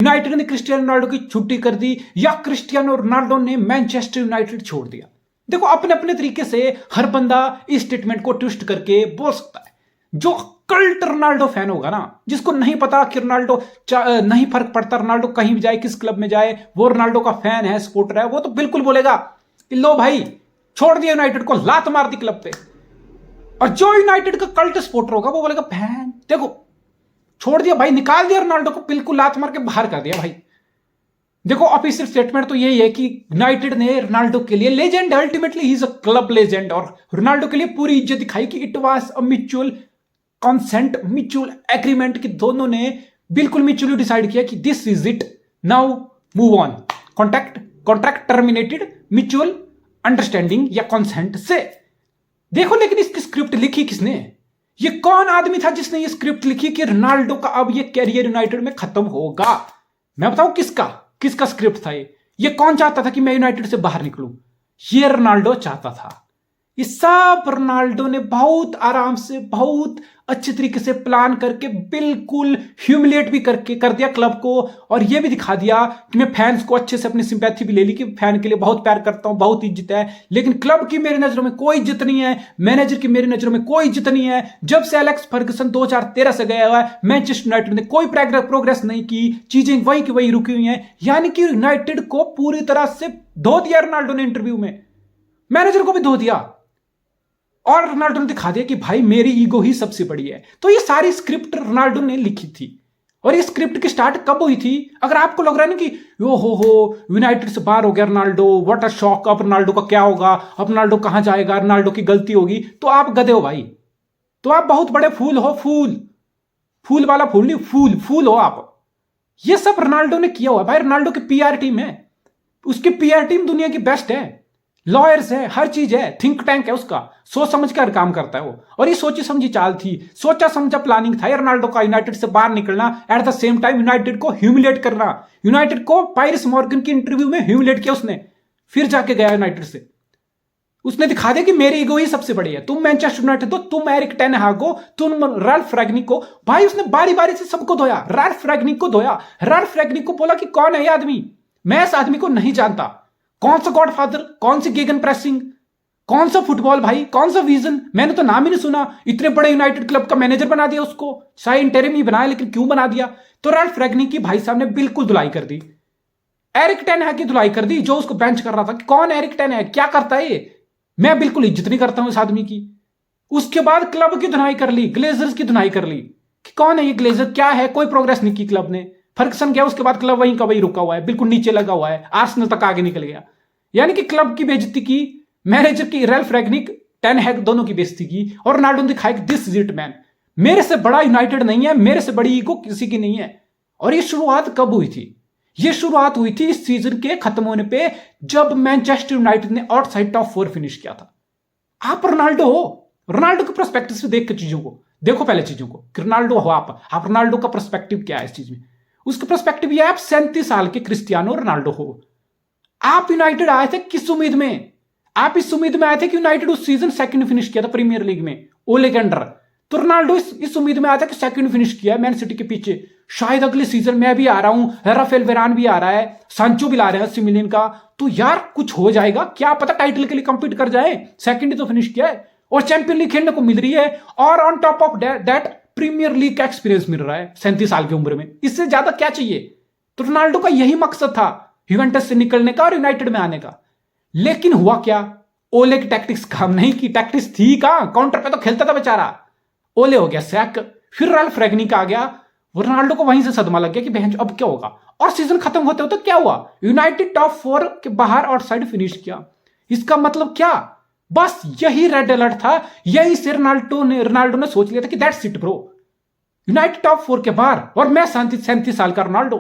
United ने Cristiano Ronaldo की छुट्टी कर दी या क्रिस्टियानो रोनाल्डो ने मैनचेस्टर यूनाइटेड छोड़ दिया। देखो अपने अपने तरीके से हर बंदा इस स्टेटमेंट को ट्विस्ट करके बोल सकता है। जो कल्ट रोनाल्डो फैन होगा ना, जिसको नहीं पता कि रोनाल्डो नहीं फर्क पड़ता रोनाल्डो कहीं भी जाए किस क्लब में जाए, वो रोनाल्डो का फैन है सपोर्टर है, वो तो बिल्कुल बोलेगा कि लो भाई छोड़ दिया यूनाइटेड को, लात मार दी क्लब पे। और जो यूनाइटेड का कल्ट सपोर्टर होगा वो बोलेगा फैन देखो छोड़ दिया भाई, निकाल दिया रोनाल्डो को, बिल्कुल लात मार के बाहर कर दिया भाई। देखो ऑफिशियल स्टेटमेंट तो यही है कि यूनाइटेड ने रोनाल्डो के लिए legend, ultimately he is a club legend, और रोनाल्डो के लिए पूरी इज्जत दिखाई कि it was a mutual consent, mutual agreement, कि दोनों ने बिल्कुल म्यूचुअली डिसाइड किया कि this is it, now move on, contract terminated, mutual understanding या कॉन्सेंट से। देखो लेकिन इसकी स्क्रिप्ट लिखी किसने? ये कौन आदमी था जिसने ये स्क्रिप्ट लिखी कि रोनाल्डो का अब ये कैरियर यूनाइटेड में खत्म होगा? मैं बताऊं किसका स्क्रिप्ट था ये कौन चाहता था कि मैं यूनाइटेड से बाहर निकलूं? ये रोनाल्डो चाहता था। ये सब रोनाल्डो ने बहुत आराम से, बहुत अच्छे तरीके से प्लान करके, बिल्कुल ह्यूमिलिएट भी करके कर दिया क्लब को, और ये भी दिखा दिया कि मैं फैंस को अच्छे से अपनी सिंपैथी भी ले ली कि फैन के लिए बहुत प्यार करता हूं, बहुत इज्जत है, लेकिन क्लब की मेरी नजरों में कोई इज्जत नहीं है, मैनेजर की मेरी नजरों में कोई इज्जत नहीं है। जब से एलेक्स फर्गसन 2013 से गया हुआ है, मैनचेस्टर यूनाइटेड ने कोई प्रोग्रेस नहीं की, चीजें वही की वही रुकी हुई हैं। यानी कि यूनाइटेड को पूरी तरह से धो दिया रोनाल्डो ने इंटरव्यू में, मैनेजर को भी धो दिया, और रोनाल्डो ने दिखा दिया कि भाई मेरी ईगो ही सबसे बड़ी है। तो ये सारी स्क्रिप्ट रोनाल्डो ने लिखी थी। और ये स्क्रिप्ट की स्टार्ट कब हुई थी? अगर आपको लग रहा है ना कि यो हो यूनाइटेड से बाहर हो गया रोनाल्डो, व्हाट अ शॉक, अब रोनाल्डो का क्या होगा, अब रोनाल्डो कहां जाएगा, रोनाल्डो की गलती होगी, तो आप गधे हो भाई, तो आप बहुत बड़े फूल हो, फूल वाला फूल नहीं, फूल हो आप। ये सब रोनाल्डो ने किया हुआ भाई। रोनाल्डो की पीआर टीम है, उसकी पीआर टीम दुनिया की बेस्ट है, लॉयर्स है, हर चीज है, थिंक टैंक है उसका, सोच समझ कर काम करता है वो। और ये सोची समझी चाल थी, सोचा समझा प्लानिंग था रोनाल्डो का यूनाइटेड से बाहर निकलना, at the same time United को ह्यूमिलेट करना। यूनाइटेड को पायरस मॉर्गन की इंटरव्यू में ह्यूमिलेट किया उसने, फिर जाके गया यूनाइटेड से। उसने दिखा दिया कि मेरी ईगो ही सबसे बड़ी है, तुम मैनचेस्टर यूनाइटेड हो, तुम एरिक टेन हाग हो, तुम राल्फ रैग्निक हो। भाई उसने बारी बारी से सबको धोया, राल्फ रैग्निक को धोया, राल्फ रैग्निक को बोला कि कौन है ये आदमी, मैं इस आदमी को नहीं जानता, कौन सा गॉडफादर, कौन सी गेगन प्रेसिंग, कौन सा फुटबॉल भाई, कौन सा विजन, मैंने तो नाम ही नहीं सुना। इतने बड़े यूनाइटेड क्लब का मैनेजर बना दिया उसको, शायद इंटरिम ही बनाया लेकिन क्यों बना दिया? तो राल्फ रैग्निक की भाई साहब ने बिल्कुल धुलाई कर दी, एरिक टेन हैग की धुलाई कर दी, जो उसको बेंच कर रहा था कि कौन एरिक टेन हैग, क्या करता है ये, मैं बिल्कुल इज्जत नहीं करता हूं इस आदमी की। उसके बाद क्लब की धुनाई कर ली, ग्लेजर्स की धुनाई कर ली कि कौन है ये ग्लेजर, क्या है, कोई प्रोग्रेस नहीं की क्लब ने। फर्गसन गया उसके बाद क्लब वहीं का वहीं रुका हुआ है, बिल्कुल नीचे लगा हुआ है, आर्सेनल तक आगे निकल गया। यानी कि क्लब की बेइज्जती की, मैनेजर की, राल्फ रैग्निक, टेन हैग दोनों की बेइज्जती की, और रोनाल्डो ने दिखाया कि दिस इज इट मैन, मेरे से बड़ा यूनाइटेड नहीं है, मेरे से बड़ी ईगो किसी की नहीं है। और ये शुरुआत कब हुई थी? ये शुरुआत हुई थी इस सीजन के खत्म होने पे, जब मैनचेस्टर यूनाइटेड ने आउटसाइड टॉप 4 फिनिश किया था। आप रोनाल्डो हो, रोनाल्डो के पर्सपेक्टिव से देख के चीजों को देखो, पहले चीजों को, रोनाल्डो हो आप रोनाल्डो का पर्सपेक्टिव क्या है इस चीज में? उसका पर्सपेक्टिव ये, आप 37 साल के क्रिस्टियानो रोनाल्डो हो। आप यूनाइटेड आए थे किस उम्मीद में? आप इस उम्मीद में आए थे कि यूनाइटेड उस सीजन सेकंड फिनिश किया था प्रीमियर लीग में ओले के अंडर, तो रोनाल्डो इस उम्मीद में आया था कि सेकंड फिनिश किया है मैन सिटी के पीछे, शायद अगले सीजन मैं भी आ रहा हूं, राफेल वेरान भी आ रहा है, सांचो भी ला रहे हैं 80 मिलियन का, तो यार कुछ हो जाएगा, क्या पता टाइटल के लिए कंपीट कर जाए, सेकंड ही तो फिनिश किया है, और चैंपियन लीग खेलने को मिल रही है, और on top of that premier league का एक्सपीरियंस मिल रहा है 37 साल की उम्र में। इससे ज्यादा क्या चाहिए? तो रोनाल्डो का यही मकसद था, यूवेंटस से निकलने का और यूनाइटेड में आने का। लेकिन हुआ क्या? ओले की टैक्टिक्स काम नहीं की, टैक्टिक्स थी कहां, काउंटर पे तो खेलता था बेचारा, ओले हो गया सैक, फिर राल्फ रैग्निक आ गया, रोनाल्डो को वहीं से सदमा लग गया कि बहन अब क्या होगा। और सीजन खत्म होते होते क्या हुआ? यूनाइटेड टॉप 4 के बाहर आउटसाइड फिनिश किया। इसका मतलब क्या? बस यही रेड अलर्ट था, यही से रोनाल्डो ने सोच लिया था कि that's it bro, United top 4 के बाहर, और मैं 37 साल का रोनाल्डो,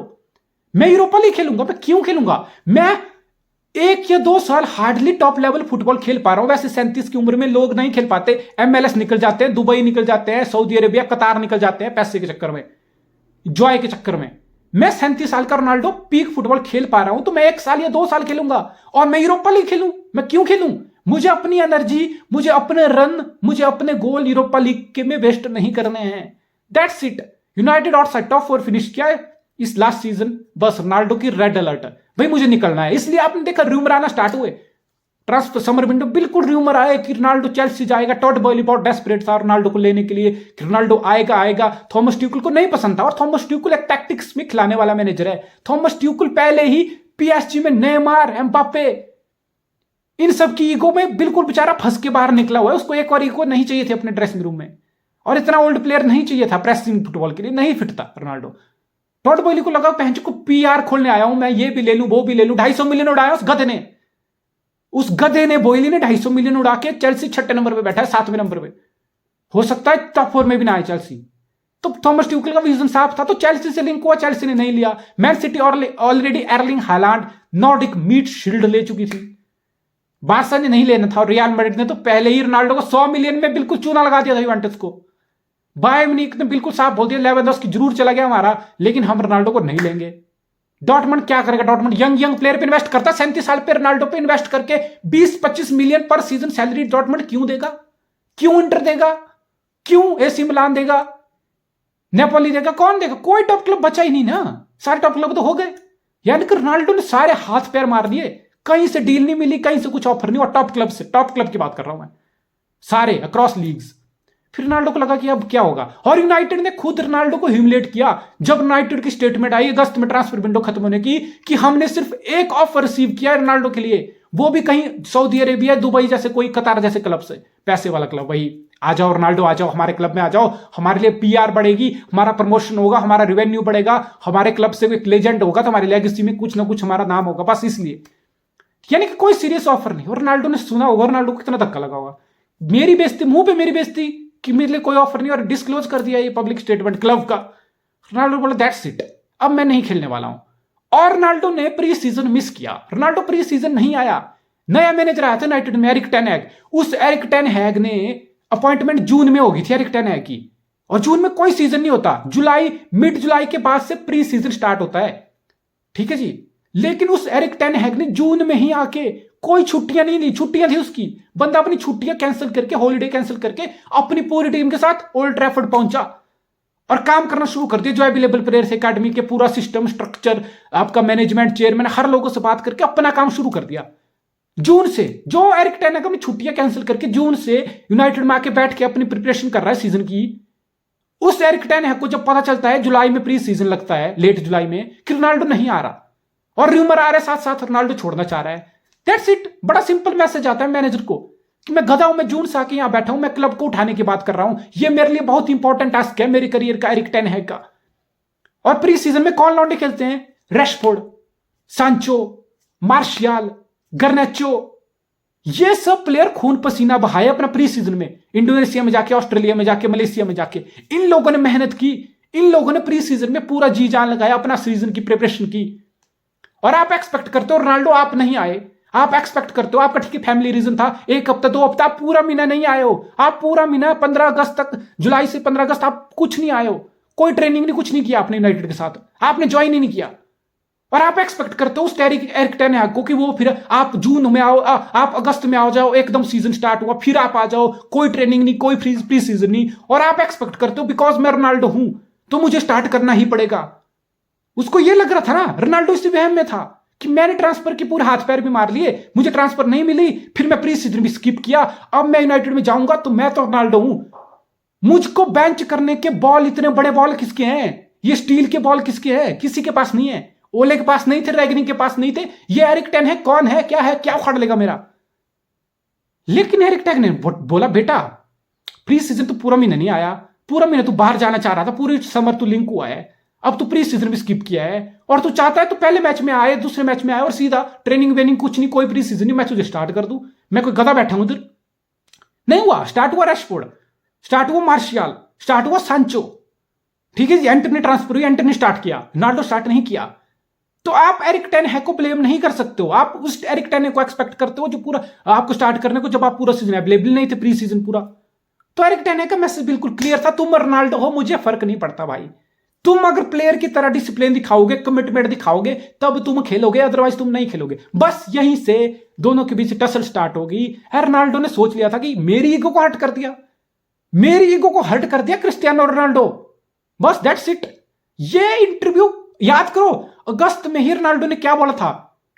मैं यूरोपा लीग खेलूंगा। मैं क्यों खेलूंगा? मैं 1 या 2 साल हार्डली टॉप लेवल फुटबॉल खेल पा रहा हूं। वैसे 37 की उम्र में लोग नहीं खेल पाते, MLS निकल जाते हैं, दुबई निकल जाते हैं, सऊदी अरेबिया, कतार निकल जाते हैं पैसे के चक्कर में, जॉय के चक्कर में। मैं 37 साल का रोनाल्डो पीक फुटबॉल खेल पा रहा हूं, तो मैं 1 साल या 2 साल खेलूंगा, और मैं यूरोपा लीग खेलूं। मैं क्यों खेलूं? मुझे अपनी एनर्जी, मुझे अपने रन, मुझे अपने गोल यूरोपा लीग के में वेस्ट नहीं करने हैं। That's it. United outside top 4 finish किया है इस लास्ट सीजन, बस रोनाल्डो की रेड अलर्ट है, भाई मुझे निकलना है। इसलिए आपने देखा रूमर आना स्टार्ट हुए, ट्रांसफर समर विंडो बिल्कुल रूमर आए कि रोनाल्डो चेल्सी जाएगा। टॉड बॉयली बहुत डेस्परेट था रोनाल्डो को लेने के लिए कि रोनाल्डो आएगा। थॉमस ट्यूकल को नहीं पसंद था, और थॉमस ट्यूकल एक टैक्टिक्स में खिलाने वाला मैनेजर है। थॉमस ट्यूकल पहले ही पीएसजी में नेमार, एम्बापे, इन सब की ईगो में बिल्कुल बेचारा फंस के बाहर निकला हुआ है। उसको एक और ईगो नहीं चाहिए थे अपने ड्रेसिंग रूम में, और इतना ओल्ड प्लेयर नहीं चाहिए था प्रेसिंग फुटबॉल के लिए, नहीं फिट था रोनाल्डो। टॉड बॉयली को लगा पहन को पीआर खोलने आया हूं मैं, ये भी ले लूं वो भी ले लूं। 250 मिलियन उड़ाया उस गधे ने बॉयली ने 250 मिलियन उड़ा के चेल्सी 6 नंबर पे बैठा है, 7वें नंबर पे। हो सकता है टॉप 4 में भी ना आए चेल्सी। तो थॉमस ट्यूकल का विजन साफ था, तो चेल्सी से लिंक हुआ, चेल्सी ने नहीं लिया। Man City already Erling Haaland Nordic meat shield ले चुकी थी, बारसा ने नहीं लेना था, और रियल मैड्रिड ने तो पहले ही रोनाल्डो को 100 मिलियन में बिल्कुल चूना लगा दिया था यूवेंटस को। बायर्न म्यूनिख ने बिल्कुल साफ बोल दिया लेवेंडोव्स्की जरूर चला गया हमारा, लेकिन हम रोनाल्डो को नहीं लेंगे। डॉर्टमंड क्या करेगा? डॉर्टमंड यंग प्लेयर पे इन्वेस्ट करता, 37 साल पे रोनाल्डो पे इन्वेस्ट करके 20-25 मिलियन पर सीजन सैलरी डॉर्टमंड क्यों देगा? क्यों इंटर देगा? क्यों एसी मिलान देगा? नेपोली देगा? कौन देगा? कोई टॉप क्लब बचा ही नहीं ना, सारे टॉप क्लब तो हो गए। यानी कि रोनाल्डो ने सारे हाथ पैर मार दिए, कहीं से डील नहीं मिली, कहीं से कुछ ऑफर नहीं, और टॉप क्लब से, टॉप क्लब की बात कर रहा हूं मैं, सारे अक्रॉस लीग्स। फिर रोनाल्डो को लगा कि अब क्या होगा, और यूनाइटेड ने खुद रोनाल्डो को ह्यूमिलेट किया। जब यूनाइटेड की स्टेटमेंट आई अगस्त में ट्रांसफर विंडो खत्म होने की कि हमने सिर्फ एक ऑफर रिसीव किया है रोनाल्डो के लिए, वो भी कहीं सऊदी अरेबिया, दुबई जैसे कोई, कतार जैसे क्लब से, पैसे वाला क्लब। वही आ जाओ रोनाल्डो, आ जाओ हमारे क्लब में, आ जाओ, हमारे लिए पीआर बढ़ेगी, हमारा प्रमोशन होगा, हमारा रेवेन्यू बढ़ेगा, हमारे क्लब से एक लेजेंड होगा, तो हमारी लेगेसी में कुछ ना कुछ हमारा नाम होगा, बस इसलिए। यानी कि कोई सीरियस ऑफर नहीं। और रोनाल्डो ने सुना होगा, रोनाल्डो को कितना धक्का लगा होगा, मेरी बेइज्जती, मुंह पे मेरी बेइज्जती कि मेरे लिए कोई ऑफर नहीं, और डिस्क्लोज कर दिया ये पब्लिक स्टेटमेंट क्लब का। रोनाल्डो बोला दैट्स इट, अब मैं नहीं खेलने वाला हूं। और रोनाल्डो ने प्री सीजन मिस किया, रोनाल्डो प्री सीजन नहीं आया। नया मैनेजर आया था यूनाइटेड में, एरिक टेन हैग। उस एरिक टेन हैग ने अपॉइंटमेंट जून में होगी थी एरिक टेन हैग की, और जून में कोई सीजन नहीं होता, मिड जुलाई के बाद से प्री सीजन स्टार्ट होता है, ठीक है जी। लेकिन उस एरिक टेन हैग ने जून में ही आके, कोई छुट्टियां नहीं दी, छुट्टियां थी उसकी, बंदा अपनी छुट्टियां कैंसिल करके, हॉलीडे कैंसिल करके अपनी पूरी टीम के साथ ओल्ड ट्रैफर्ड पहुंचा और काम करना शुरू कर दिया। जो अवेलेबल प्लेयर्स एकेडमी के, पूरा सिस्टम स्ट्रक्चर, आपका मैनेजमेंट, चेयरमैन, हर लोगों से बात करके अपना काम शुरू कर दिया जून से। जो एरिक टेन हैग अपनी छुट्टियां कैंसिल करके जून से यूनाइटेड में आके बैठ के अपनी प्रिपरेशन कर रहा है सीजन की, उस एरिक टेन हैग को जब पता चलता है जुलाई में प्री सीजन लगता है, लेट जुलाई में, कि रोनाल्डो नहीं आ रहा, और रूमर आ रहा है साथ साथ रोनाल्डो छोड़ना चाह रहा है, दैट्स इट। बड़ा सिंपल मैसेज आता है मैनेजर को कि मैं गधा हूं, मैं जून से आके यहां बैठा हूं, मैं क्लब को उठाने की बात कर रहा हूं, ये मेरे लिए बहुत इंपॉर्टेंट टास्क है मेरे करियर का, एरिक टेन हैग का। और प्री सीजन में कौन लौंडे खेलते हैं? रैशफोर्ड, सांचो, मार्शियल, गर्नेचो, ये सब प्लेयर खून पसीना बहाए अपना प्री सीजन में, इंडोनेशिया में जाके, ऑस्ट्रेलिया में जाके, मलेशिया में जाके। इन लोगों ने मेहनत की, इन लोगों ने प्री सीजन में पूरा जी जान लगाया, अपना सीजन की प्रिपरेशन की। और आप एक्सपेक्ट करते हो रोनाल्डो आप नहीं आए, आप एक्सपेक्ट करते हो, आपका ठीक है फैमिली रीजन था, एक हफ्ता 2 हफ्ता, आप पूरा महीना नहीं आए हो, आप पूरा महीना 15 अगस्त तक, जुलाई से 15 अगस्त आप कुछ नहीं आए हो, कोई ट्रेनिंग नहीं, कुछ नहीं किया आपने यूनाइटेड के साथ, आपने ज्वाइन ही नहीं किया। और आप एक्सपेक्ट करते हो उस एरिक टेन हैग को कि वो फिर आप जून में आओ, आप अगस्त में आ जाओ, एकदम सीजन स्टार्ट हुआ, फिर आप आ जाओ, कोई ट्रेनिंग नहीं, कोई प्री सीजन नहीं, और आप एक्सपेक्ट करते हो बिकॉज मैं रोनाल्डो हूं तो मुझे स्टार्ट करना ही पड़ेगा। उसको ये लग रहा था ना, रोनाल्डो इसी वहम में था कि मैंने ट्रांसफर के पूरे हाथ पैर भी मार लिए, मुझे ट्रांसफर नहीं मिली, फिर मैं प्री सीजन भी स्किप किया, अब मैं यूनाइटेड में जाऊंगा तो मैं तो रोनाल्डो हूं, मुझको बेंच करने के बॉल, इतने बड़े बॉल किसके हैं? ये स्टील के बॉल किसके हैं? किसी के पास नहीं है, ओले के पास नहीं थे, रैगनिंग के पास नहीं थे, ये एरिक टेन हैग कौन है, क्या है, क्या उखाड़ लेगा मेरा? लेकिन एरिक टेन ने बोला बेटा प्री सीजन तो पूरा महीना नहीं आया, पूरा महीना तू बाहर जाना चाह रहा था, पूरी समर तू लिंक हुआ है, अब तू प्री सीजन भी स्किप किया है, और तू चाहता है तो पहले मैच में आए, दूसरे मैच में आए, और सीधा ट्रेनिंग वेनिंग कुछ नहीं, कोई प्री सीजन नहीं, मैं तुझे स्टार्ट कर दूं, मैं कोई गधा बैठा हूं उधर? नहीं हुआ। स्टार्ट हुआ रैशफोर्ड, स्टार्ट हुआ मार्शियल, स्टार्ट हुआ सांचो, ठीक है जी। एंटनी ट्रांसफर हुई, एंटनी स्टार्ट किया, रोनाल्डो स्टार्ट नहीं किया। तो आप एरिक टेन हैग को ब्लेम नहीं कर सकते हो, आप उस एरिक टेन हैग को एक्सपेक्ट करते हो जो पूरा आपको स्टार्ट करने को, जब आप पूरा सीजन अवेलेबल नहीं थे, प्री सीजन पूरा। तो एरिक टेन हैग का मैसेज बिल्कुल क्लियर था, तुम रोनाल्डो हो, मुझे फर्क नहीं पड़ता भाई, तुम अगर प्लेयर की तरह डिसिप्लिन दिखाओगे, कमिटमेंट दिखाओगे, तब तुम खेलोगे, अदरवाइज तुम नहीं खेलोगे। बस यहीं से दोनों के बीच टसल स्टार्ट होगी। रोनाल्डो ने सोच लिया था कि मेरी ईगो को हर्ट कर दिया, मेरी ईगो को हर्ट कर दिया क्रिस्टियानो रोनाल्डो, बस दैट्स इट। ये इंटरव्यू याद करो, अगस्त में ही रोनाल्डो ने क्या बोला था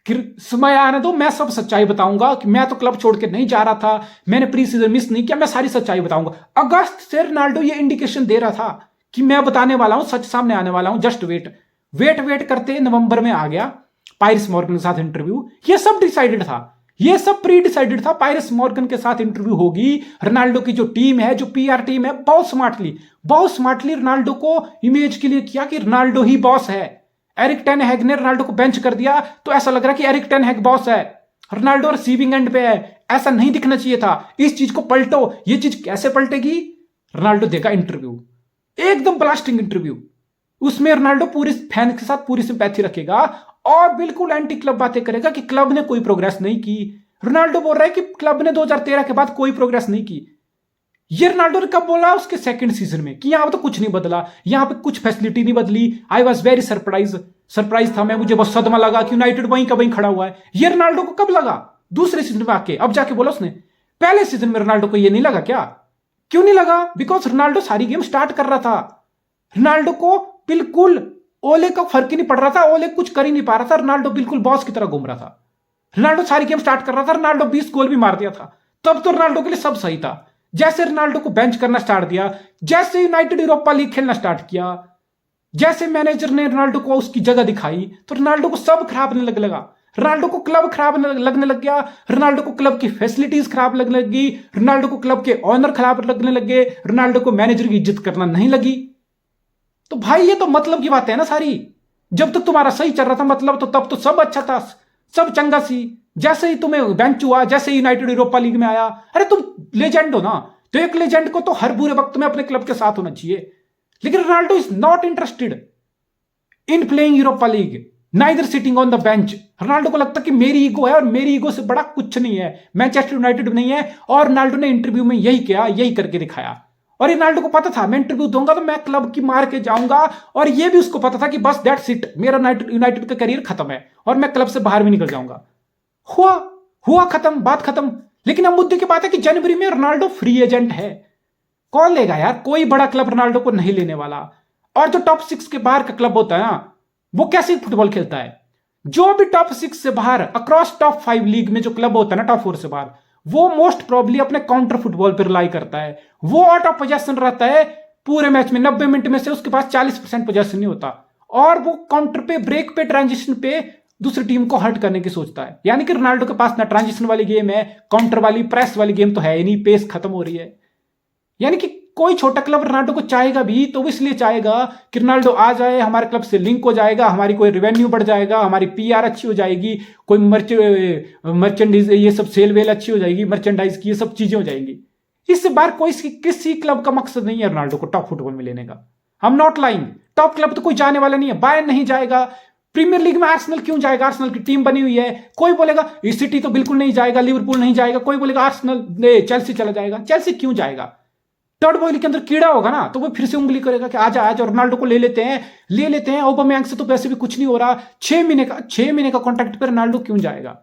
कि समय आने दो, मैं सब सच्चाई बताऊंगा, कि मैं तो क्लब छोड़ के नहीं जा रहा था, मैंने प्री सीजन मिस नहीं किया, मैं सारी सच्चाई बताऊंगा। अगस्त से रोनाल्डो ये इंडिकेशन दे रहा था कि मैं बताने वाला हूं, सच सामने आने वाला हूं, जस्ट वेट। वेट करते नवंबर में आ गया पायरस मॉर्गन के साथ इंटरव्यू। ये सब डिसाइडेड था, ये सब प्री डिसाइडेड था। पायरस मॉर्गन के साथ इंटरव्यू होगी। रोनाल्डो की जो टीम है, जो पीआर टीम है, बहुत स्मार्टली रोनाल्डो को इमेज के लिए किया कि रोनाल्डो ही बॉस है। एरिक टेन हैग ने रोनाल्डो को बेंच कर दिया तो ऐसा लग रहा है कि एरिक टेन हैग बॉस है, रोनाल्डो रिसीविंग एंड पे है। ऐसा नहीं दिखना चाहिए था। इस चीज को पलटो। ये चीज कैसे पलटेगी? रोनाल्डो देगा इंटरव्यू, एकदम ब्लास्टिंग इंटरव्यू। उसमें रोनाल्डो पूरी फैन के साथ पूरी सिंपैथी रखेगा और बिल्कुल एंटी क्लब बातें करेगा कि क्लब ने कोई प्रोग्रेस नहीं की। रोनाल्डो बोल रहा है कि क्लब ने 2013 के बाद कोई प्रोग्रेस नहीं की। ये रोनाल्डो ने कब बोला? उसके सेकंड सीजन में, कि यहां पे तो कुछ नहीं बदला, यहां पे कुछ फैसिलिटी नहीं बदली। आई वॉज वेरी सरप्राइज था मैं, मुझे बहुत सदमा लगा कि यूनाइटेड वहीं का वहीं खड़ा हुआ है। ये रोनाल्डो को कब लगा? दूसरे सीजन में आके, अब जाके बोला उसने। पहले सीजन में रोनाल्डो को ये नहीं लगा क्या? क्यों नहीं लगा? बिकॉज रोनाल्डो सारी गेम स्टार्ट कर रहा था। रोनाल्डो को बिल्कुल ओले का फर्क ही नहीं पड़ रहा था, ओले कुछ कर ही नहीं पा रहा था, रोनाल्डो बिल्कुल बॉस की तरह घूम रहा था। रोनाल्डो सारी गेम स्टार्ट कर रहा था, रोनाल्डो 20 गोल भी मार दिया था, तब तो रोनाल्डो के लिए सब सही था। जैसे रोनाल्डो को बेंच करना स्टार्ट दिया, जैसे यूनाइटेड यूरोपा लीग खेलना स्टार्ट किया, जैसे मैनेजर ने रोनाल्डो को उसकी जगह दिखाई, तो रोनाल्डो को सब खराब लगने लगा। रोनाल्डो को क्लब खराब लगने लग गया, रोनाल्डो को क्लब की फैसिलिटीज खराब लगने लगी, रोनाल्डो को क्लब के ऑनर खराब लगने लगे, रोनाल्डो को मैनेजर की इज्जत करना नहीं लगी। तो भाई ये तो मतलब की बात है ना सारी। जब तक तुम्हारा सही चल रहा था मतलब, तो तब तो सब अच्छा था, सब चंगा सी। जैसे ही तुम्हें बेंच हुआ, जैसे यूनाइटेड यूरोपा लीग में आया, अरे तुम लेजेंड हो ना, तो एक लेजेंड को तो हर बुरे वक्त में अपने क्लब के साथ होना चाहिए। लेकिन Ronaldo is not interested in playing Europa league, neither sitting on the bench. Ronaldo को लगता कि मेरी ईगो है और मेरी ईगो से बड़ा कुछ नहीं है, मैनचेस्टर यूनाइटेड नहीं है। और रोनाल्डो ने इंटरव्यू में यही किया, यही करके दिखाया। और रोनाल्डो को पता था मैं इंटरव्यू दूंगा तो मैं क्लब की मार के जाऊंगा, और ये भी उसको पता था कि बस दैट्स इट, मेरा यूनाइटेड का करियर खत्म है और मैं क्लब से बाहर भी निकल जाऊंगा। हुआ खत्म, बात खत्म। लेकिन अब मुद्दे की बात है कि जनवरी में रोनाल्डो फ्री एजेंट है। कौन लेगा यार? कोई बड़ा क्लब रोनाल्डो को नहीं लेने वाला। और जो टॉप 6 के बाहर का क्लब होता है ना, वो कैसे फुटबॉल खेलता है? जो भी टॉप 6 से बाहर, अक्रॉस टॉप 5 लीग में जो क्लब होता है ना, टॉप 4 से बाहर, वो मोस्ट प्रोबेबली अपने काउंटर फुटबॉल पर रिलाई करता है। वो आउट ऑफ पोजेशन रहता है पूरे मैच में, 90 मिनट में से उसके पास 40% पोजेशन नहीं होता, और वो काउंटर पे, ब्रेक पे, ट्रांजिशन पे दूसरी टीम को हर्ट करने की सोचता है। यानी कि रोनाल्डो के पास ना ट्रांजिशन वाली गेम है, काउंटर वाली, प्रेस वाली गेम तो है ही नहीं, पेस खत्म हो रही है। यानी कि कोई छोटा क्लब रोनाल्डो को चाहेगा भी तो इसलिए चाहेगा कि रोनाल्डो आ जाए, हमारे क्लब से लिंक हो जाएगा, हमारी कोई रेवेन्यू बढ़ जाएगा, हमारी पीआर अच्छी हो जाएगी, कोई मर्चेंडाइज, ये सब सेल वेल अच्छी हो जाएगी, मर्चेंडाइज की ये सब चीजें हो जाएंगी। इससे बाहर कोई किसी क्लब का मकसद नहीं है रोनाल्डो को टॉप फुटबॉल में लेने का। हम नॉट लाइंग, टॉप क्लब तो कोई जाने वाला नहीं है। बायर्न नहीं जाएगा, प्रीमियर लीग में आर्सेनल क्यों जाएगा? आर्सेनल की टीम बनी हुई है। कोई बोलेगा सिटी तो बिल्कुल नहीं जाएगा, लिवरपूल नहीं जाएगा, कोई बोलेगा आर्सेनल, चेल्सी चला जाएगा। चेल्सी क्यों जाएगा? टॉड बॉयली के अंदर कीड़ा होगा ना, तो वो फिर से उंगली करेगा कि आजा रोनाल्डो को ले लेते हैं। ओबामेयांग से तो वैसे भी कुछ नहीं हो रहा। 6 महीने का कॉन्ट्रैक्ट पे रोनाल्डो क्यों जाएगा?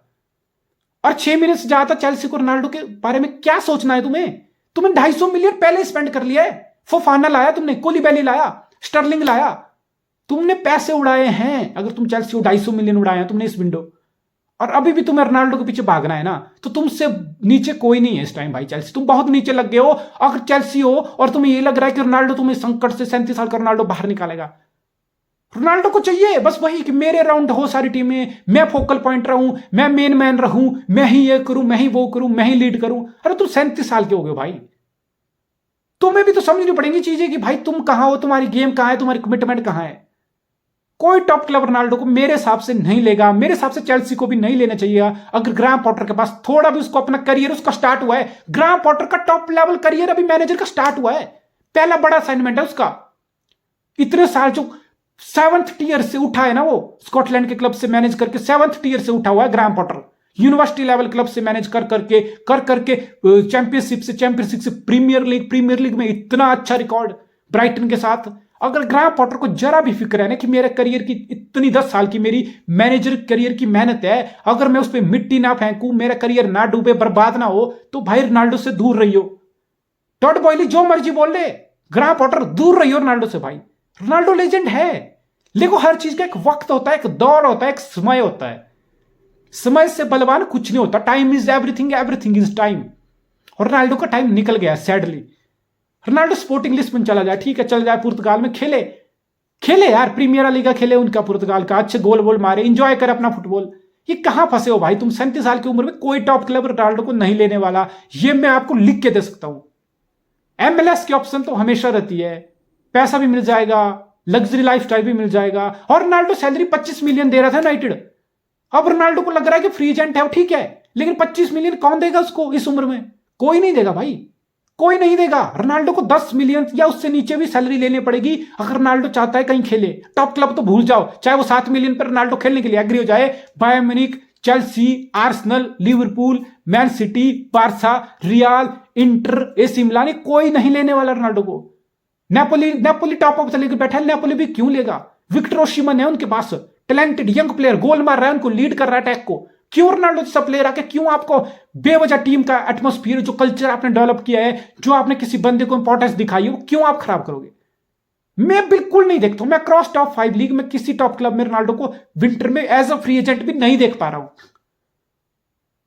और 6 महीने से ज्यादा चेल्सी को रोनाल्डो के बारे में क्या सोचना है तुम्हें? 250 मिलियन पहले स्पेंड कर लिया है। फोफाना लाया तुमने, कोलिबाली लाया, स्टर्लिंग लाया, तुमने पैसे उड़ाए हैं। अगर तुम चेल्सी को 250 मिलियन उड़ाए हैं तुमने इस विंडो, और अभी भी तुम्हें रोनाल्डो के पीछे भागना है ना, तो तुमसे नीचे कोई नहीं है इस टाइम भाई। चेल्सी तुम बहुत नीचे लग गए हो। अगर चेल्सी हो और तुम्हें ये लग रहा है कि रोनाल्डो तुम्हें संकट से 37 साल का रोनाल्डो बाहर निकालेगा, रोनाल्डो को चाहिए बस वही कि मेरे राउंड हो सारी टीमें, मैं फोकल पॉइंट रहूं, मैं मेन मैन रहूं, मैं ही ये करूं, मैं ही वो करूं, मैं ही लीड करूं। अरे तुम 37 साल के हो गए भाई, तुम्हें भी तो समझनी पड़ेंगी चीजें कि भाई तुम कहां हो, तुम्हारी गेम कहां है, तुम्हारी कमिटमेंट कहां है। कोई टॉप क्लब रोनाल्डो को मेरे हिसाब से नहीं लेगा, मेरे हिसाब से चेल्सी को भी नहीं लेना चाहिए। अगर ग्राहम पॉटर के पास थोड़ा भी उसको अपना करियर उसका स्टार्ट हुआ है, ग्राहम पॉटर का टॉप लेवल करियर अभी मैनेजर का स्टार्ट हुआ है, पहला बड़ा असाइनमेंट है उसका। इतने साल जो 7th टीयर से उठा है ना, वो स्कॉटलैंड के क्लब से मैनेज करके 7th टीयर से उठा हुआ है Graham Potter. University level club से मैनेज कर करके चैंपियनशिप से प्रीमियर लीग में इतना अच्छा रिकॉर्ड ब्राइटन के साथ। अगर ग्राहम पॉटर को जरा भी फिक्र है ना कि मेरे करियर की इतनी 10 साल की मेरी मैनेजर करियर की मेहनत है, अगर मैं उस पर मिट्टी ना फेंकूं, मेरा करियर ना डूबे, बर्बाद ना हो, तो भाई रोनाल्डो से दूर रहियो। टॉड बॉयली जो मर्जी बोल ले, ग्राहम पॉटर दूर रहियो रोनाल्डो से भाई। रोनाल्डो लेजेंड है, देखो हर चीज का एक वक्त होता है, एक दौर होता है, एक समय होता है। समय से बलवान कुछ नहीं होता। Time is everything, everything is time. और रोनाल्डो का टाइम निकल गया सैडली। रोनाल्डो स्पोर्टिंग लिस्बन चला जाए, ठीक है, चल जाए, पुर्तगाल में खेले, खेले यार, प्रीमियर लीगा खेले उनका, पुर्तगाल का, अच्छे गोल वोल मारे, इंजॉय करे अपना फुटबॉल। ये कहां फंसे हो भाई तुम? 37 साल की उम्र में कोई टॉप क्लब रोनाल्डो को नहीं लेने वाला, ये मैं आपको लिख के दे सकता हूं। MLS की ऑप्शन तो हमेशा रहती है, पैसा भी मिल जाएगा, लग्जरी लाइफस्टाइल भी मिल जाएगा। और रोनाल्डो सैलरी 25 मिलियन दे रहा था यूनाइटेड। अब रोनाल्डो को लग रहा है कि फ्री एजेंट है, ठीक है, लेकिन 25 मिलियन कौन देगा उसको इस उम्र में? कोई नहीं देगा भाई, कोई नहीं देगा। रोनाल्डो को 10 मिलियन या उससे नीचे भी सैलरी लेनी पड़ेगी अगर रोनाल्डो चाहता है कहीं खेले। टॉप क्लब तो भूल जाओ, चाहे वो 7 मिलियन पर रोनाल्डो खेलने के लिए एग्री हो जाए, Bayern Munich, Chelsea, Arsenal, Liverpool, man city, Barca, real, inter, AC Milan, कोई नहीं लेने वाला रोनाल्डो को। Napoli top of the league बैठा है, नेपोली भी क्यों लेगा? विक्टर ओसिमन है उनके पास, टैलेंटेड यंग प्लेयर, गोल मार रहा है, उनको लीड कर रहा है अटैक को। क्यों रोनाल्डो जैसा प्लेयर आके क्यों आपको बेवजह टीम का एटमोस्फियर, जो कल्चर आपने डेवलप किया है, जो आपने किसी बंदे को इंपॉर्टेंस दिखाई है, वो क्यों आप खराब करोगे? मैं बिल्कुल नहीं देखता हूं। मैं क्रॉस टॉप 5 लीग में किसी टॉप क्लब में रोनाल्डो को विंटर में एज अ फ्री एजेंट भी नहीं देख पा रहा हूं।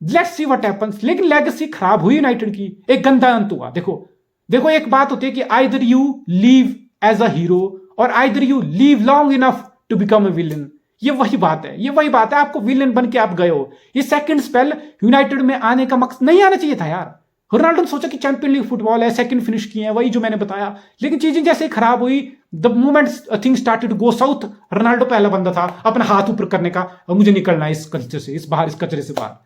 Let's see what happens. लेकिन लेगेसी खराब हुई यूनाइटेड की, एक गंदा अंत हुआ। देखो देखो, एक बात होती है कि either you live as a hero और either you live long enough to become a villain. ये वही बात है, ये वही बात है। आपको विलन बन के आप गए हो। ये सेकंड स्पेल यूनाइटेड में आने का मकसद नहीं आना चाहिए था यार। रोनाल्डो ने सोचा कि चैंपियन लीग फुटबॉल है, सेकंड फिनिश किए हैं, वही जो मैंने बताया। लेकिन चीजें जैसे खराब हुई, the moment thing started go south, Ronaldo पहला बंदा था अपना हाथ ऊपर करने का, मुझे निकलना है इस कचरे से, इस कचरे से बाहर।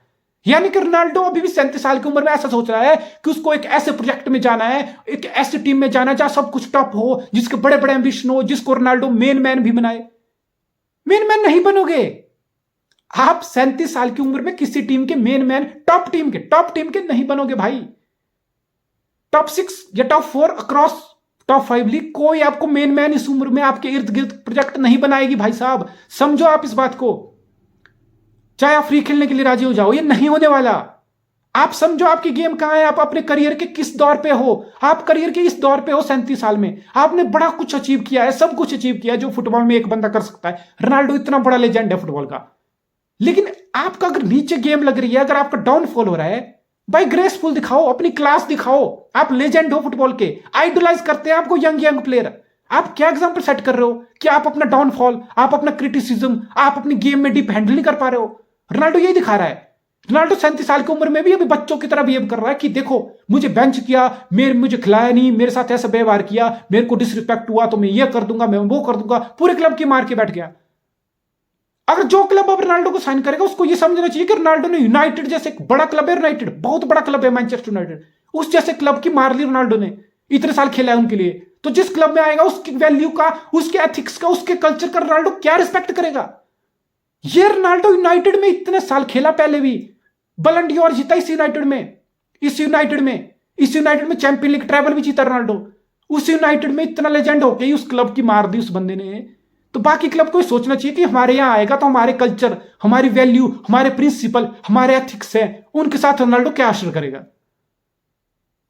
यानी कि रोनाल्डो अभी भी 37 साल की उम्र में ऐसा सोच रहा है कि उसको एक ऐसे प्रोजेक्ट में जाना है, एक ऐसी टीम में जाना है जहां सब कुछ टॉप हो, जिसके बड़े बड़े एम्बिशन हो, जिसको रोनाल्डो मेन मैन भी बनाए। मेन मैन नहीं बनोगे आप। 37 साल की उम्र में किसी टीम के मेन मैन, टॉप टीम के नहीं बनोगे भाई। टॉप 6 या टॉप 4 अक्रॉस टॉप 5 लीग, कोई आपको मेन मैन इस उम्र में आपके इर्द गिर्द प्रोजेक्ट नहीं बनाएगी भाई साहब। समझो आप इस बात को। चाहे आप फ्री खेलने के लिए राजी हो जाओ, ये नहीं होने वाला। आप समझो आपकी गेम कहां है, आप अपने करियर के किस दौर पे हो। आप करियर के इस दौर पे हो, 37 साल में आपने बड़ा कुछ अचीव किया है, सब कुछ अचीव किया है जो फुटबॉल में एक बंदा कर सकता है। रोनाल्डो इतना बड़ा लेजेंड है फुटबॉल का। लेकिन आपका अगर नीचे गेम लग रही है, अगर आपका डाउनफॉल हो रहा है, भाई ग्रेसफुल दिखाओ, अपनी क्लास दिखाओ। आप लेजेंड हो फुटबॉल के, आइडलाइज करते हैं आपको यंग प्लेयर। आप क्या एग्जाम्पल सेट कर रहे हो कि आप अपना डाउनफॉल, आप अपना क्रिटिसिज्म, आप अपनी गेम में डीप हैंडल नहीं कर पा रहे हो। रोनाल्डो यही दिखा रहा है। रोनाल्डो 37 साल की उम्र में भी अभी बच्चों की तरह बिहेव कर रहा है कि देखो मुझे बेंच किया, मुझे खिलाया नहीं, मेरे साथ ऐसा व्यवहार किया, मेरे को डिसरिस्पेक्ट हुआ तो मैं ये कर दूंगा, मैं वो कर दूंगा, पूरे क्लब की मार के बैठ गया। अगर जो क्लब अब रोनाल्डो को साइन करेगा उसको ये समझना चाहिए कि रोनाल्डो ने यूनाइटेड जैसे एक बड़ा क्लब है, यूनाइटेड बहुत बड़ा क्लब है मैनचेस्टर यूनाइटेड, उस जैसे क्लब की मार ली रोनाल्डो ने। इतने साल खेला है उनके लिए, तो जिस क्लब में आएगा उसकी वैल्यू का, उसके एथिक्स का, उसके कल्चर का रोनाल्डो क्या रिस्पेक्ट करेगा। ये रोनाल्डो यूनाइटेड में इतने साल खेला, पहले भी बलन डी और जीता इस यूनाइटेड में चैंपियन लीग ट्रैवल भी जीता रोनाल्डो। उस यूनाइटेड में इतना लेजेंड हो गई, उस क्लब की मार दी उस बंदे ने। तो बाकी क्लब को सोचना चाहिए कि हमारे यहां आएगा तो हमारे कल्चर, हमारी वैल्यू, हमारे प्रिंसिपल, हमारे एथिक्स है, उनके साथ रोनाल्डो क्या असर करेगा।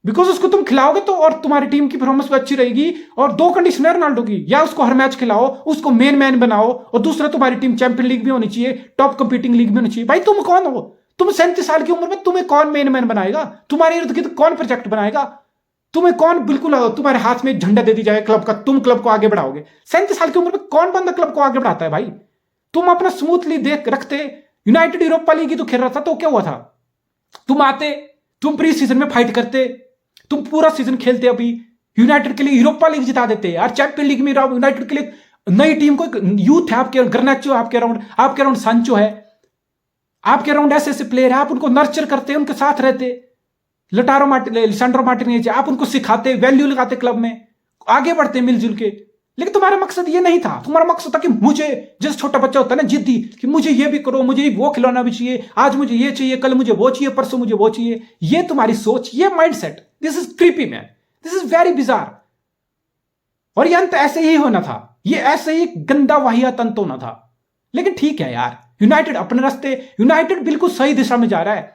बिकॉज उसको तुम खिलाओगे तो और तुम्हारी टीम की परफॉर्मेंस भी अच्छी रहेगी। और दो कंडीशन है रोनाल्डो की, या उसको हर मैच खिलाओ, उसको मेन मैन बनाओ, और दूसरा तुम्हारी टीम चैंपियन लीग भी होनी चाहिए, टॉप कंपीटिंग लीग भी होनी चाहिए। भाई तुम कौन हो? तुम 37 साल की उम्र में तुम्हें कौन मेन मैन बनाएगा? तुम्हारे इर्द गिर्द कौन प्रोजेक्ट बनाएगा? तुम्हें कौन, बिल्कुल तुम्हारे हाथ में एक झंडा दे दी जाए क्लब का, तुम क्लब को आगे बढ़ाओगे। 37 साल की उम्र में कौन बंदा क्लब को आगे बढ़ाता है भाई? तुम अपना स्मूथली देख रखते, यूनाइटेड यूरोपा लीग ही तो खेल रहा था, तो क्या हुआ था? तुम आते, तुम प्री सीजन में फाइट करते, तुम पूरा सीजन खेलते, अभी यूनाइटेड के लिए यूरोपा लीग जिता देते यार। चैंपियन लीग में यूनाइटेड के लिए नई टीम को, यूथ है आपके, गर्नाचो आपके अराउंड सांचो है, आपके अराउंड ऐसे ऐसे प्लेयर है, आप उनको नर्चर करते, उनके साथ रहते, लिसांड्रो मार्टिनेज, आप उनको सिखाते, वैल्यू लगाते, क्लब में आगे बढ़ते मिलजुल के। लेकिन तुम्हारा मकसद ये नहीं था। तुम्हारा मकसद था कि मुझे, जैसे छोटा बच्चा होता है ना जिद्दी, कि मुझे ये भी करो, मुझे वो खिलौना भी चाहिए, आज मुझे ये चाहिए, कल मुझे वो चाहिए, परसों मुझे वो चाहिए। ये तुम्हारी सोच, ये mindset, this is creepy man, this is very bizarre. और ये अंत ऐसे ही होना था, ये ऐसे ही गंदा वाहियात अंत होना था। लेकिन ठीक है यार, यूनाइटेड अपने रास्ते, यूनाइटेड बिल्कुल सही दिशा में जा रहा है।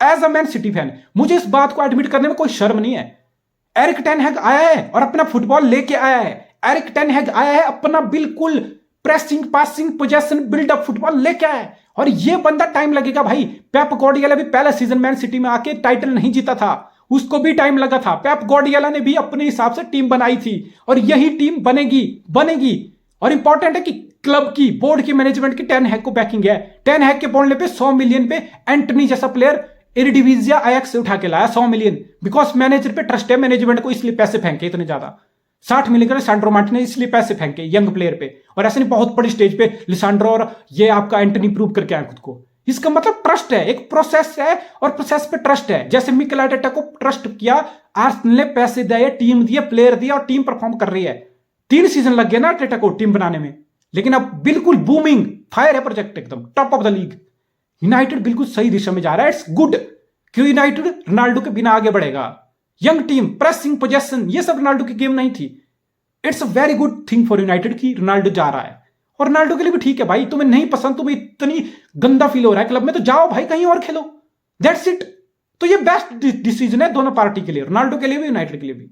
As a Man City fan मुझे इस बात को एडमिट करने में कोई शर्म नहीं है। एरिक टेन हैग आया है और अपना फुटबॉल लेके आया है। एरिक टेन हैग आया है अपना बिल्कुल pressing, passing, possession, buildup football लेके आए। और ये बंदा टाइम लगेगा भाई। पेप गार्डियोला भी पहला सीजन मैन सिटी में आके टाइटल नहीं जीता था, उसको भी टाइम लगा था। पेप गार्डियोला ने भी अपने हिसाब से टीम बनाई थी और यही टीम बनेगी। और इंपॉर्टेंट है कि क्लब की, बोर्ड की, मैनेजमेंट की टेन हैग को बैकिंग है। टेन हैग के बोलने पे 100 मिलियन पे एंटनी जैसा प्लेयर एरिडिविजिया आयक्स से उठा के लाया 100 मिलियन, बिकॉज मैनेजर पे ट्रस्ट है मैनेजमेंट को, इसलिए पैसे फेंके इतने ज्यादा। 60 मिलियन का लिसांड्रो मार्टिनेज ने इसलिए पैसे फेंके यंग प्लेयर पे, और ऐसे नहीं बहुत बड़ी स्टेज पे लिसांड्रो और ये आपका एंटनी प्रूव करके आए खुद को। इसका मतलब ट्रस्ट है, एक प्रोसेस है और प्रोसेस पे ट्रस्ट है। जैसे मिकेल आर्टेटा को ट्रस्ट किया, आर्सेनल ने पैसे दिए, टीम दिए, प्लेयर दिया और टीम परफॉर्म कर रही है। 3 सीजन लग गए ना आर्टेटा को टीम बनाने में, लेकिन अब बिल्कुल बूमिंग फायर है प्रोजेक्ट, एकदम top of the league. United बिल्कुल सही दिशा में जा रहा है, इट्स गुड। क्यों यूनाइटेड रोनाल्डो के बिना आगे बढ़ेगा। यंग टीम, प्रेसिंग, पोजेशन, ये सब रोनाल्डो की गेम नहीं थी। It's a very good thing for United की रोनाल्डो जा रहा है। और रोनाल्डो के लिए भी ठीक है भाई, तुम्हें नहीं पसंद, तुम्हें इतनी गंदा फील हो रहा है क्लब में, तो जाओ भाई कहीं और खेलो, दैट्स इट। तो ये बेस्ट डिसीजन है दोनों पार्टी के लिए, रोनाल्डो के लिए भी, यूनाइटेड के लिए भी।